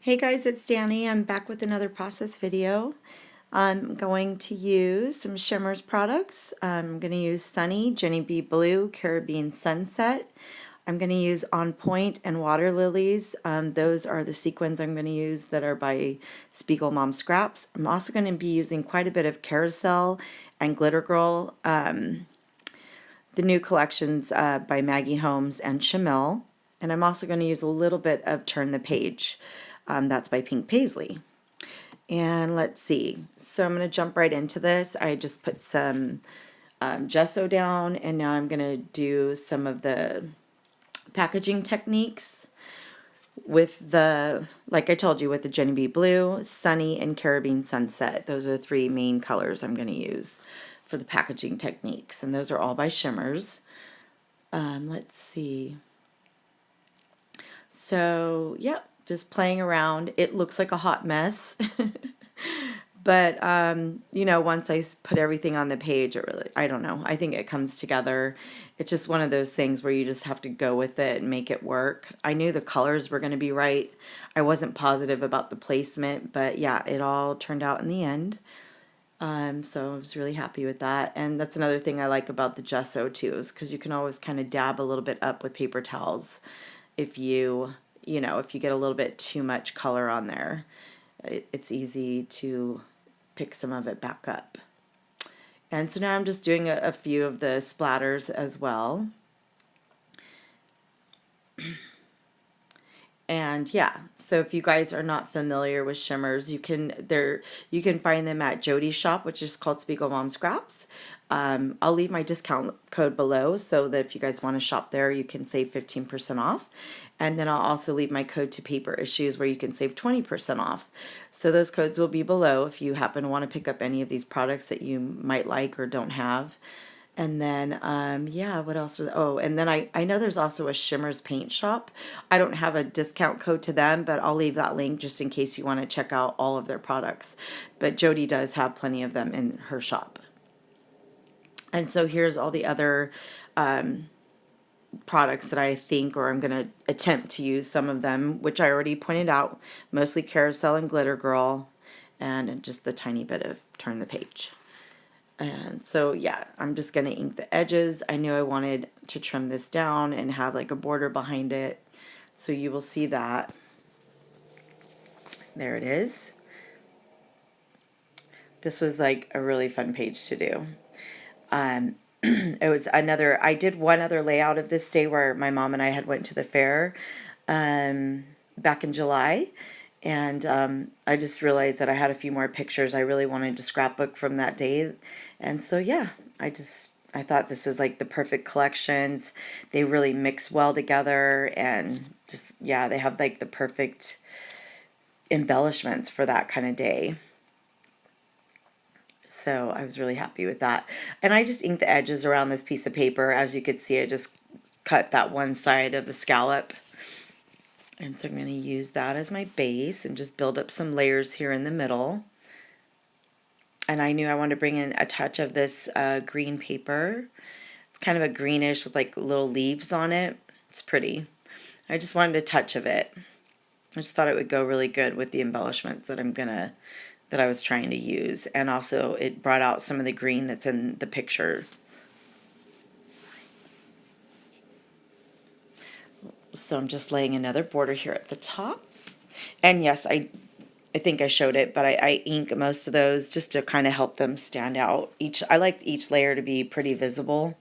Hey guys, it's Danny. I'm back with another process video. I'm going to use some Shimmers products. I'm going to use Sunny, Jenny B Blue, Caribbean Sunset. I'm going to use On Point and Water Lilies. Those are the sequins I'm going to use that are by Spiegel Mom Scraps. I'm also going to be using quite a bit of Carousel and Glitter Girl, the new collections by MaggieHolmes and Shimelle. And I'm also going to use a little bit of Turn the Page. That's by Pink Paisley. And let's see. So I'm going to jump right into this. I just put some gesso down, and now I'm going to do some of the packaging techniques with the, like I told you, with the Jenny B Blue, Sunny, and Caribbean Sunset. Those are the three main colors I'm going to use for the packaging techniques, and those are all by Shimmers. Let's see. So, yep, just playing around. It looks like a hot mess. But, you know, once I put everything on the page, it really, I don't know, I think it comes together. It's just one of those things where you just have to go with it and make it work. I knew the colors were going to be right. I wasn't positive about the placement, but yeah, it all turned out in the end. So I was really happy with that. And that's another thing I like about the gesso too, is because you can always kind of dab a little bit up with paper towels if you know, if you get a little bit too much color on there. It's easy to pick some of it back up. And so now I'm just doing a few of the splatters as well. And yeah, so if you guys are not familiar with Shimmers, you can find them at Jody's shop, which is called Spiegel Mom Scraps. I'll leave my discount code below so that if you guys want to shop there, you can save 15% off. And then I'll also leave my code to Paper Issues where you can save 20% off. So those codes will be below if you happen to want to pick up any of these products that you might like or don't have. And then, yeah, what else was, oh, and then I know there's also a Shimmers paint shop. I don't have a discount code to them, but I'll leave that link just in case you want to check out all of their products. But Jody does have plenty of them in her shop. And so here's all the other products that I think, or I'm going to attempt to use some of them, which I already pointed out, mostly Carousel and Glitter Girl, and just the tiny bit of Turn the Page. And so, yeah, I'm just going to ink the edges. I knew I wanted to trim this down and have like a border behind it. So you will see that. There it is. This was like a really fun page to do. It was another, I did one other layout of this day where my mom and I had went to the fair back in July. And I just realized that I had a few more pictures I really wanted to scrapbook from that day. And so, yeah, I thought this was like the perfect collections. They really mix well together, and just, yeah, they have like the perfect embellishments for that kind of day. So I was really happy with that. And I just inked the edges around this piece of paper. As you could see, I just cut that one side of the scallop. And so I'm going to use that as my base and just build up some layers here in the middle. And I knew I wanted to bring in a touch of this green paper. It's kind of a greenish with like little leaves on it. It's pretty. I just wanted a touch of it. I just thought it would go really good with the embellishments that I was trying to use. And also it brought out some of the green that's in the picture. So I'm just laying another border here at the top. And yes, I think I showed it, but I ink most of those just to kind of help them stand out. I like each layer to be pretty visible.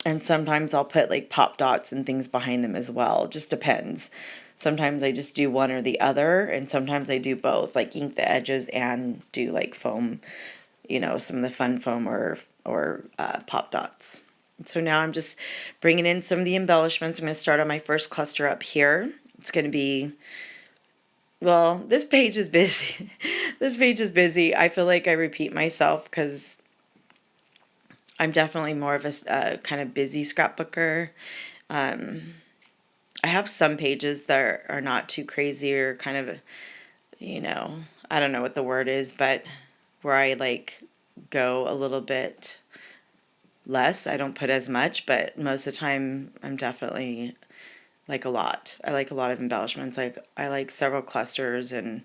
And sometimes I'll put like pop dots and things behind them as well. Just depends. Sometimes I just do one or the other, and sometimes I do both, like ink the edges and do like foam, you know, some of the fun foam or pop dots. So now I'm just bringing in some of the embellishments. I'm going to start on my first cluster up here. It's going to be, well, this page is busy. This page is busy. I feel like I repeat myself because I'm definitely more of a kind of busy scrapbooker. I have some pages that are not too crazy or kind of, you know, I don't know what the word is, but where I like go a little bit less. I don't put as much, but most of the time I'm definitely like a lot. I like a lot of embellishments. Like I like several clusters, and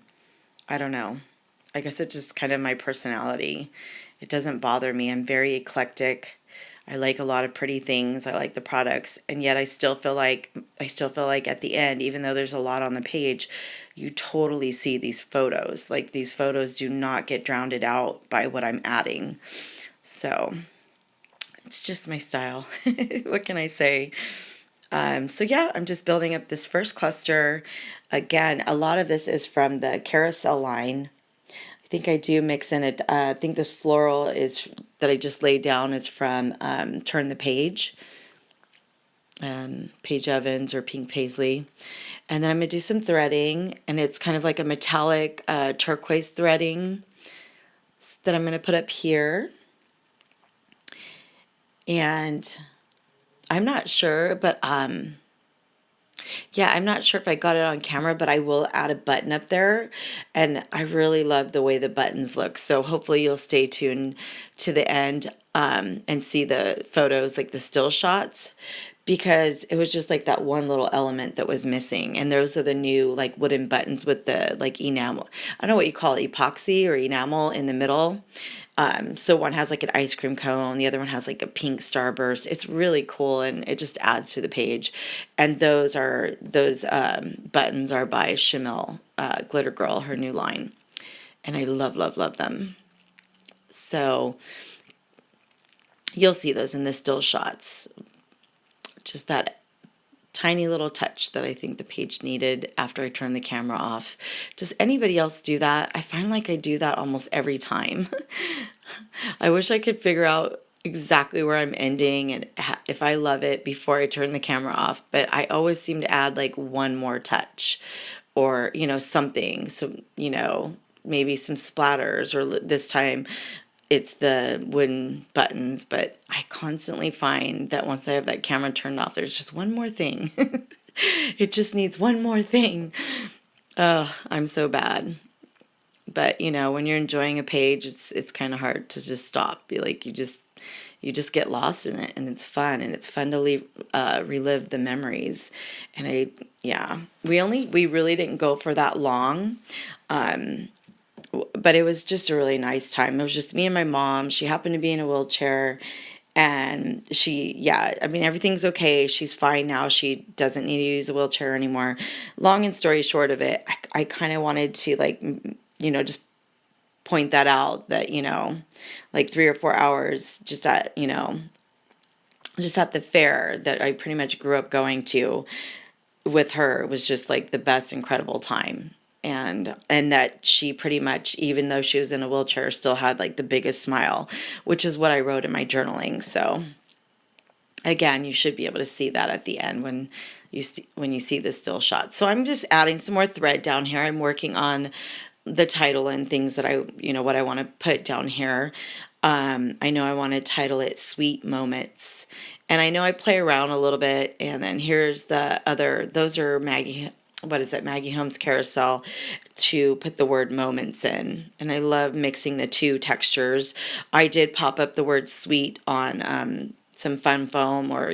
I don't know. I guess it's just kind of my personality. It doesn't bother me. I'm very eclectic. I like a lot of pretty things. I like the products, and yet I still feel like at the end, even though there's a lot on the page, you totally see these photos. Like these photos do not get drowned out by what I'm adding. So it's just my style. What can I say? So yeah, I'm just building up this first cluster. Again, a lot of this is from the Carousel line. I think I do mix in it. I think this floral is that I just laid down is from Turn the Page, Paige Evans or Pink Paisley. And then I'm going to do some threading, and it's kind of like a metallic turquoise threading that I'm going to put up here. And I'm not sure, but yeah, I'm not sure if I got it on camera, but I will add a button up there. And I really love the way the buttons look. So hopefully you'll stay tuned to the end and see the photos, like the still shots, because it was just like that one little element that was missing. And those are the new like wooden buttons with the like enamel. I don't know what you call it, epoxy or enamel in the middle. So one has like an ice cream cone, the other one has like a pink starburst. It's really cool, and it just adds to the page. And those buttons are by Shimelle, Glitter Girl, her new line, and I love, love, love them. So you'll see those in the still shots. Just that tiny little touch that I think the page needed after I turned the camera off. Does anybody else do that? I find like I do that almost every time. I wish I could figure out exactly where I'm ending and if I love it before I turn the camera off, but I always seem to add like one more touch or, something. So, maybe some splatters, or this time it's the wooden buttons, but I constantly find that once I have that camera turned off, there's just one more thing. It just needs one more thing. Oh, I'm so bad. But when you're enjoying a page, it's kind of hard to just stop. You just get lost in it, and it's fun, to relive the memories. And we really didn't go for that long. But it was just a really nice time. It was just me and my mom. She happened to be in a wheelchair, and everything's okay. She's fine now. She doesn't need to use a wheelchair anymore. Long and story short of it, I kind of wanted to just point that out, that, like 3 or 4 hours just at the fair that I pretty much grew up going to with her was just like the best incredible time. And that she pretty much, even though she was in a wheelchair, still had like the biggest smile, which is what I wrote in my journaling. So again, you should be able to see that at the end when you see the still shot. So I'm just adding some more thread down here. I'm working on the title and things that what I want to put down here. I know I want to title it Sweet Moments. And I know I play around a little bit. And then here's the other, those are MaggieHolmes Carousel, to put the word moments in. And I love mixing the two textures. I did pop up the word sweet on some fun foam, or,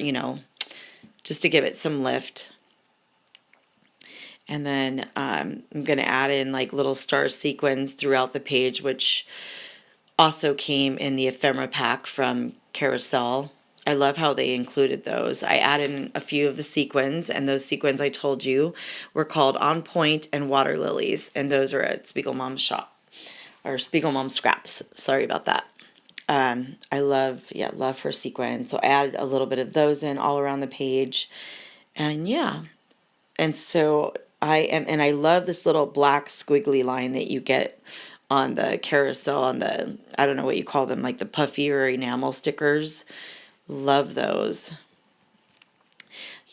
just to give it some lift. And then I'm going to add in like little star sequins throughout the page, which also came in the ephemera pack from Carousel. I love how they included those. I added in a few of the sequins, and those sequins I told you were called On Point and Water Lilies, and those are at Spiegel Mom's shop, or Spiegel Mom Scraps. Sorry about that. I love her sequins. So I added a little bit of those in all around the page, and so I love this little black squiggly line that you get on the Carousel, on the, I don't know what you call them, like the puffy or enamel stickers. Love those.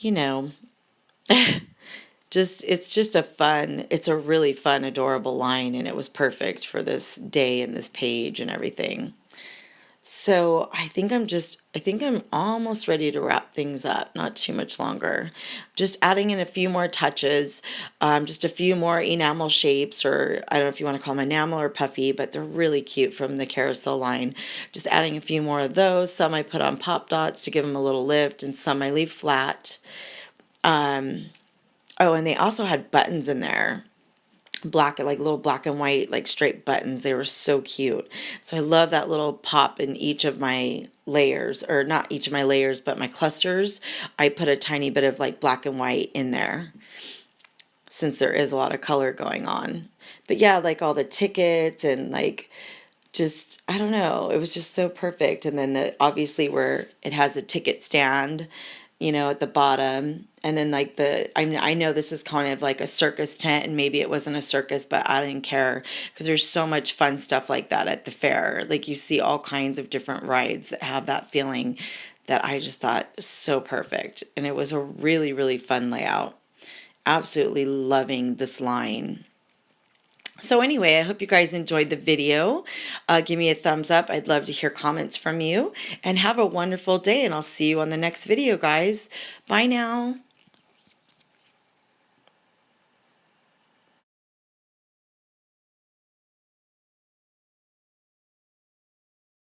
It's a really fun, adorable line, and it was perfect for this day and this page and everything. So I think I'm almost ready to wrap things up, not too much longer. Just adding in a few more touches, just a few more enamel shapes, or I don't know if you want to call them enamel or puffy, but they're really cute from the Carousel line. Just adding a few more of those. Some I put on pop dots to give them a little lift, and some I leave flat. Oh, and they also had buttons in there. Black, like little black and white, like straight buttons. They were so cute. So I love that little pop in each of my layers, or not each of my layers, but my clusters. I put a tiny bit of like black and white in there since there is a lot of color going on. But yeah, like all the tickets and like just, I don't know, it was just so perfect. And then obviously where it has a ticket stand, at the bottom. And then like I know this is kind of like a circus tent, and maybe it wasn't a circus, but I didn't care because there's so much fun stuff like that at the fair. Like you see all kinds of different rides that have that feeling that I just thought so perfect. And it was a really, really fun layout. Absolutely loving this line. So anyway, I hope you guys enjoyed the video. Give me a thumbs up. I'd love to hear comments from you. And have a wonderful day, and I'll see you on the next video, guys. Bye now.